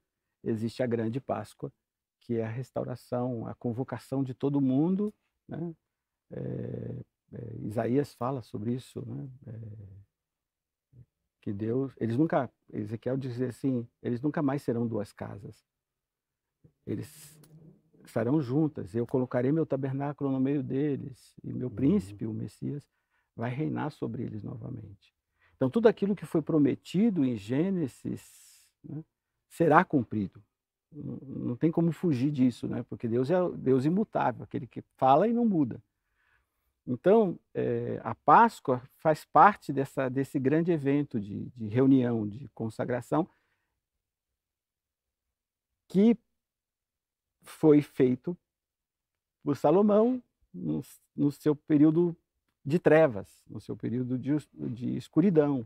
existe a Grande Páscoa, que é a restauração, a convocação de todo mundo, né? Isaías fala sobre isso, né? Que Deus, Ezequiel diz assim, eles nunca mais serão 2 casas, eles estarão juntas, eu colocarei meu tabernáculo no meio deles, e meu príncipe, o Messias, vai reinar sobre eles novamente. Então, tudo aquilo que foi prometido em Gênesis, né, será cumprido. Não tem como fugir disso, né? Porque Deus é Deus imutável, aquele que fala e não muda. Então, a Páscoa faz parte desse grande evento de reunião, de consagração, que foi feito por Salomão no seu período de trevas, no seu período de escuridão.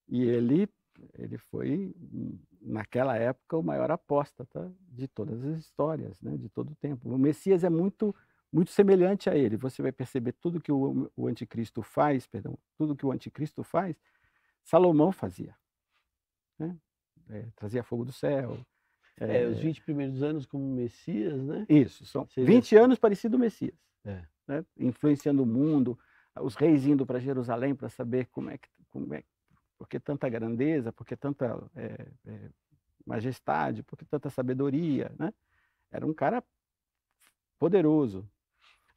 E ele foi, naquela época, o maior apóstata de todas as histórias, né, de todo o tempo. O Messias é muito semelhante a ele. Você vai perceber tudo que o anticristo faz, tudo que o anticristo faz, Salomão fazia, né? Trazia fogo do céu. Os 20 primeiros anos como Messias, né? Isso, são 20 anos parecido Messias, né? Influenciando o mundo, os reis indo para Jerusalém para saber por que tanta grandeza, por que tanta majestade, por que tanta sabedoria, né? Era um cara poderoso,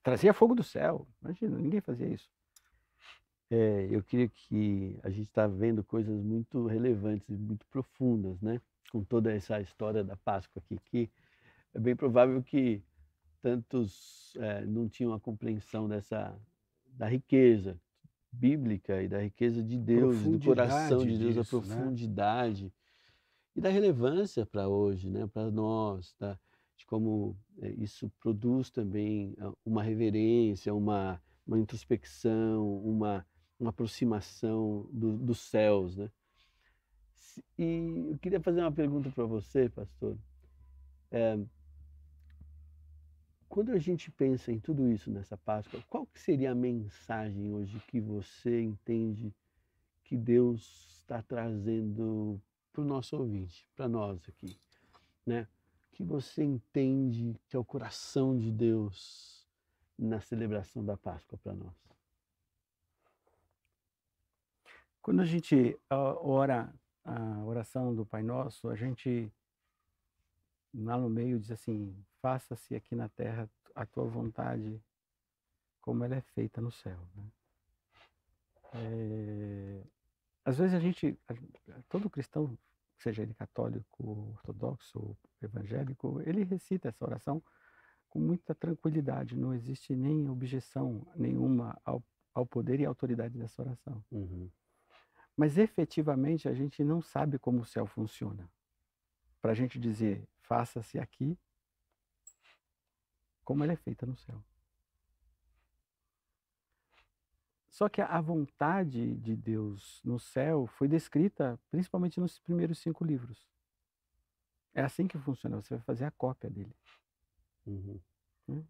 trazia fogo do céu, imagina, ninguém fazia isso. Eu queria que a gente está vendo coisas muito relevantes e muito profundas, né? Com toda essa história da Páscoa aqui, que é bem provável que tantos não tinham a compreensão da riqueza bíblica e da riqueza de Deus, do coração de Deus, a profundidade, né? E da relevância para hoje, né? Para nós, de como isso produz também uma reverência, uma introspecção, uma aproximação dos céus, né? E eu queria fazer uma pergunta para você, pastor. Quando a gente pensa em tudo isso nessa Páscoa, qual que seria a mensagem hoje que você entende que Deus está trazendo para o nosso ouvinte, para nós aqui, né? Que você entende que é o coração de Deus na celebração da Páscoa para nós? Quando a gente ora a oração do Pai Nosso, a gente lá no meio diz assim: faça-se aqui na terra a tua vontade, como ela é feita no céu, né? Às vezes todo cristão seja ele católico, ortodoxo ou evangélico, ele recita essa oração com muita tranquilidade. Não existe nem objeção nenhuma ao poder e à autoridade dessa oração. Uhum. Mas efetivamente a gente não sabe como o céu funciona. Para a gente dizer, faça-se aqui, como ela é feita no céu. Só que a vontade de Deus no céu foi descrita principalmente nos primeiros 5 livros. É assim que funciona, você vai fazer a cópia dele. Uhum. Né?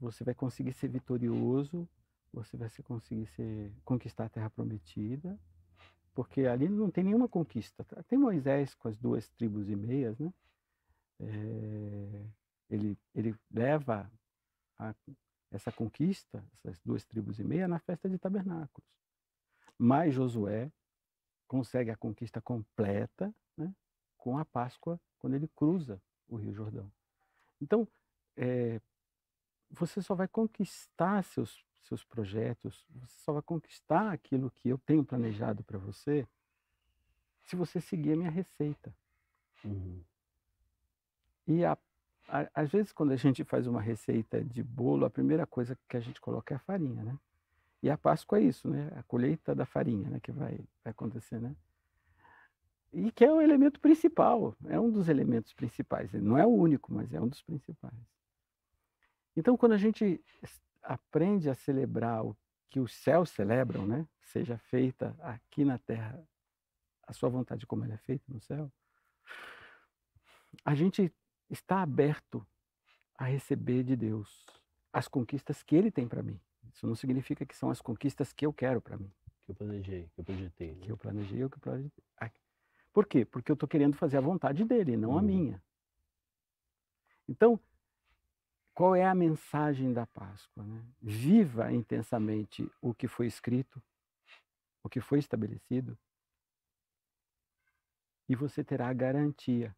Você vai conseguir ser vitorioso, você vai conseguir conquistar a Terra Prometida, porque ali não tem nenhuma conquista. Tem Moisés com as 2 tribos e meias, né? Ele leva essa conquista, essas 2 tribos e meia, na festa de tabernáculos. Mas Josué consegue a conquista completa, né, com a Páscoa, quando ele cruza o Rio Jordão. Então, você só vai conquistar seus projetos, você só vai conquistar aquilo que eu tenho planejado para você, se você seguir a minha receita. Uhum. E às vezes, quando a gente faz uma receita de bolo, a primeira coisa que a gente coloca é a farinha, né? E a Páscoa é isso, né? A colheita da farinha, né? Que vai acontecer, né? E que é o elemento principal, é um dos elementos principais. Ele não é o único, mas é um dos principais. Então, quando a gente aprende a celebrar o que os céus celebram, né? Seja feita aqui na terra a sua vontade como ela é feita no céu, a gente está aberto a receber de Deus as conquistas que Ele tem para mim. Isso não significa que são as conquistas que eu quero para mim. Que eu planejei, que eu projetei. Né? Que eu planejei, que eu projetei. Por quê? Porque eu estou querendo fazer a vontade dele, não a minha. Então, qual é a mensagem da Páscoa? Né? Viva intensamente o que foi escrito, o que foi estabelecido, e você terá a garantia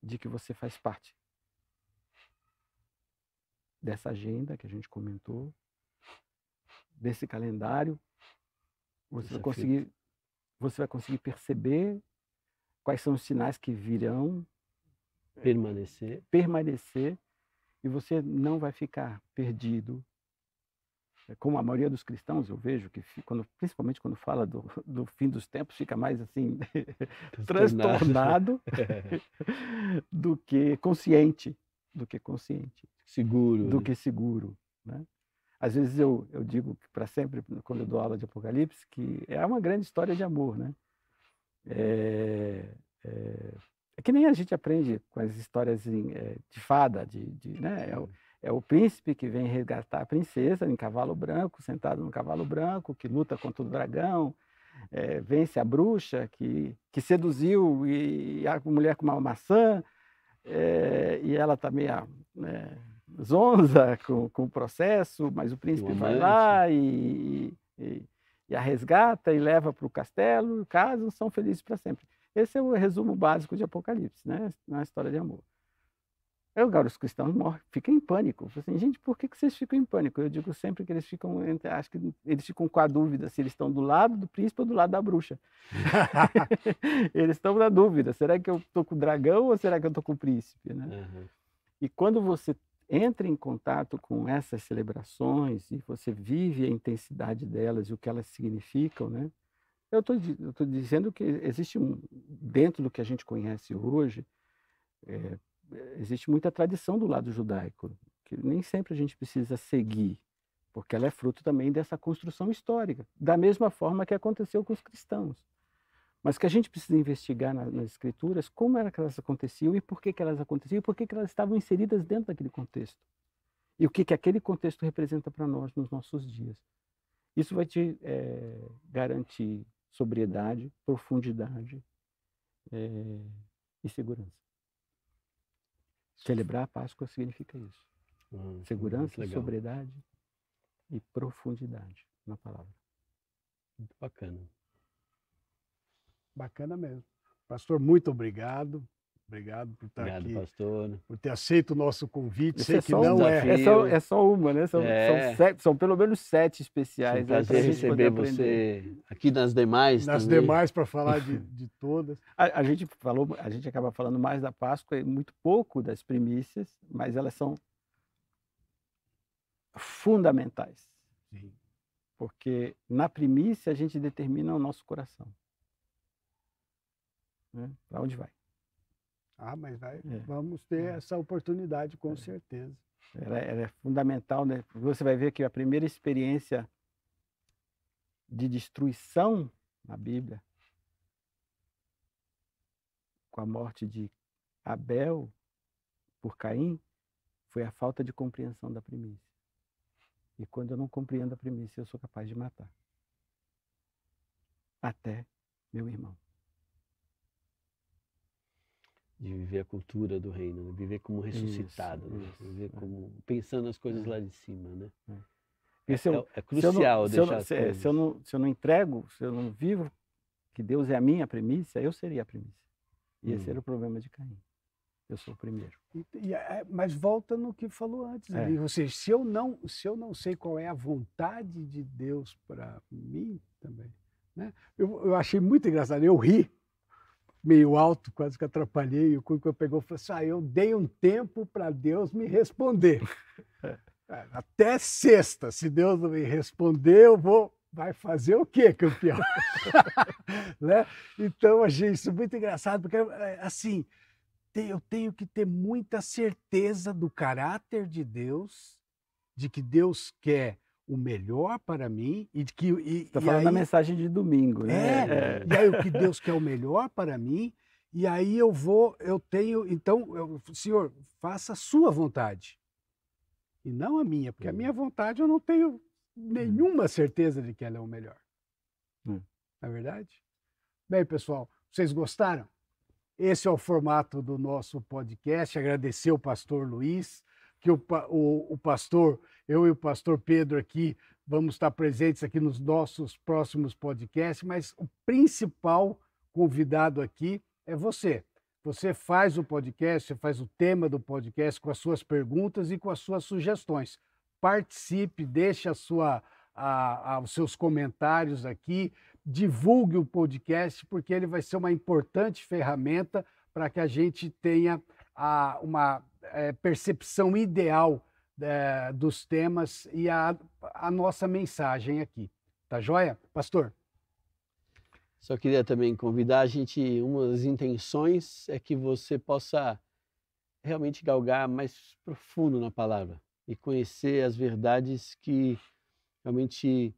de que você faz parte dessa agenda que a gente comentou, desse calendário. Você vai conseguir perceber quais são os sinais que virão, permanecer, e você não vai ficar perdido. Como a maioria dos cristãos, eu vejo que, principalmente quando fala do fim dos tempos, fica mais assim, transtornado do que consciente. Seguro. Né? Às vezes eu digo para sempre, quando eu dou aula de Apocalipse, que é uma grande história de amor. Né? É que nem a gente aprende com as histórias de fada, né? É o príncipe que vem resgatar a princesa em cavalo branco, sentado no cavalo branco, que luta contra o dragão, vence a bruxa, que seduziu e a mulher com uma maçã, e ela está meio zonza com o processo, mas o príncipe vai lá e a resgata e leva para o castelo, casam, são felizes para sempre. Esse é o resumo básico de Apocalipse, né? Na história de amor. Agora os cristãos ficam em pânico. Assim, gente, por que vocês ficam em pânico? Eu digo sempre que acho que eles ficam com a dúvida se eles estão do lado do príncipe ou do lado da bruxa. Eles estão na dúvida, será que eu estou com o dragão ou será que eu estou com o príncipe? Né? Uhum. E quando você entra em contato com essas celebrações e você vive a intensidade delas e o que elas significam, né? Eu estou dizendo que existe dentro do que a gente conhece hoje, existe muita tradição do lado judaico, que nem sempre a gente precisa seguir, porque ela é fruto também dessa construção histórica, da mesma forma que aconteceu com os cristãos. Mas que a gente precisa investigar nas escrituras como era que elas aconteciam e por que elas aconteciam e por que elas estavam inseridas dentro daquele contexto. E o que aquele contexto representa para nós nos nossos dias. Isso vai te garantir sobriedade, profundidade e segurança. Celebrar a Páscoa significa isso. Segurança, sobriedade e profundidade na palavra. Muito bacana. Bacana mesmo. Pastor, muito obrigado. Obrigado por estar Obrigado, aqui, pastor. por ter aceito o nosso convite. Isso Sei é que só um não é. desafio. É só uma, né? É. São pelo menos 7 Foi um especiais aí para a prazer gente poder receber aprender. você aqui nas demais Nas também. demais para falar de todas. A gente acaba falando mais da Páscoa e muito pouco das primícias, mas elas são fundamentais, Sim. porque na primícia a gente determina o nosso coração, né? Para onde vai? Mas É. vamos ter essa oportunidade, com certeza. Ela é fundamental, né? Você vai ver que a primeira experiência de destruição na Bíblia, com a morte de Abel por Caim, foi a falta de compreensão da primícia. E quando eu não compreendo a primícia, eu sou capaz de matar até meu irmão. De viver a cultura do reino, né? Viver como ressuscitado, né? Isso. Viver como pensando as coisas lá de cima, né? Porque É crucial deixar as se coisas. eu não entrego, se eu não vivo que Deus é a minha primícia, eu seria a primícia. E esse era o problema de Caim. Eu sou o primeiro. Mas volta no que falou antes ali. Ou seja, se eu não sei qual é a vontade de Deus para mim também, né? Eu achei muito engraçado. Eu ri meio alto, quase que atrapalhei. O Cuico pegou e falou assim: eu dei um tempo para Deus me responder. Até sexta, se Deus não me responder, vai fazer o quê, campeão? Né? Então, achei isso muito engraçado, porque, assim, eu tenho que ter muita certeza do caráter de Deus, de que Deus quer o melhor para mim e de que Está falando da mensagem de domingo, né? E aí o que Deus quer o melhor para mim, e aí Senhor, faça a sua vontade e não a minha, porque a minha vontade eu não tenho nenhuma certeza de que ela é o melhor. Não é verdade? Bem, pessoal, vocês gostaram? Esse é o formato do nosso podcast. Agradecer o pastor Luiz, que o pastor, eu e o pastor Pedro aqui, vamos estar presentes aqui nos nossos próximos podcasts, mas o principal convidado aqui é você. Você faz o podcast, você faz o tema do podcast com as suas perguntas e com as suas sugestões. Participe, deixe os seus comentários aqui, divulgue o podcast, porque ele vai ser uma importante ferramenta para que a gente tenha uma percepção ideal dos temas e a nossa mensagem aqui. Tá joia? Pastor? Só queria também convidar a gente, uma das intenções é que você possa realmente galgar mais profundo na palavra e conhecer as verdades que realmente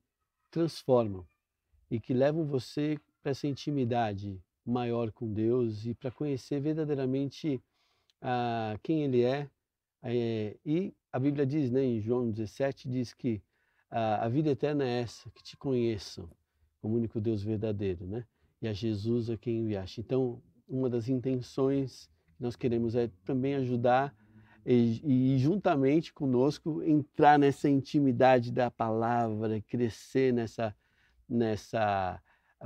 transformam e que levam você para essa intimidade maior com Deus e para conhecer verdadeiramente quem Ele é. E a Bíblia diz, né, em João 17, diz que a vida eterna é essa, que te conheçam como único Deus verdadeiro, né? E a Jesus a quem enviaste. Então, uma das intenções que nós queremos é também ajudar e juntamente conosco entrar nessa intimidade da palavra, crescer nessa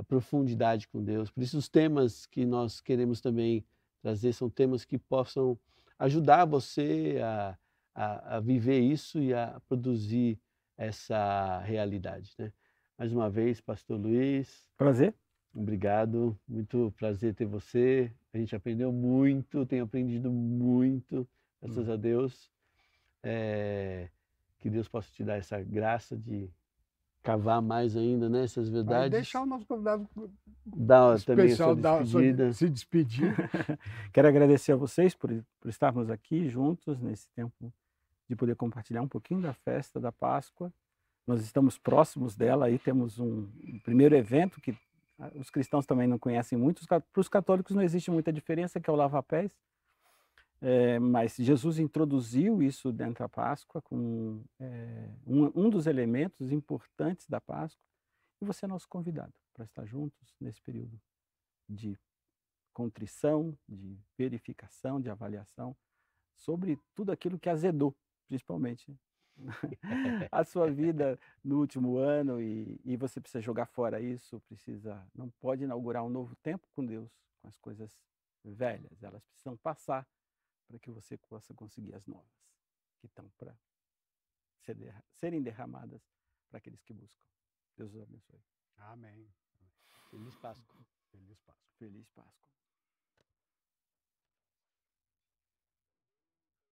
profundidade com Deus. Por isso os temas que nós queremos também trazer são temas que possam ajudar você a viver isso e a produzir essa realidade, né? Mais uma vez, pastor Luiz. Prazer. Obrigado, muito prazer ter você. A gente aprendeu muito, tenho aprendido muito, graças a Deus. Que Deus possa te dar essa graça de cavar mais ainda nessas verdades. Vai deixar o nosso convidado especial se despedir. Quero agradecer a vocês por estarmos aqui juntos nesse tempo de poder compartilhar um pouquinho da festa da Páscoa. Nós estamos próximos dela, aí temos um primeiro evento que os cristãos também não conhecem muito, para os católicos não existe muita diferença, que é o lava-pés, mas Jesus introduziu isso dentro da Páscoa com um dos elementos importantes da Páscoa, e você é nosso convidado para estar juntos nesse período de contrição, de verificação, de avaliação, sobre tudo aquilo que azedou, principalmente a sua vida no último ano, e você precisa jogar fora isso, não pode inaugurar um novo tempo com Deus, com as coisas velhas, elas precisam passar para que você possa conseguir as novas, que estão para serem derramadas para aqueles que buscam. Deus os abençoe. Amém. Feliz Páscoa. Feliz Páscoa. Feliz Páscoa.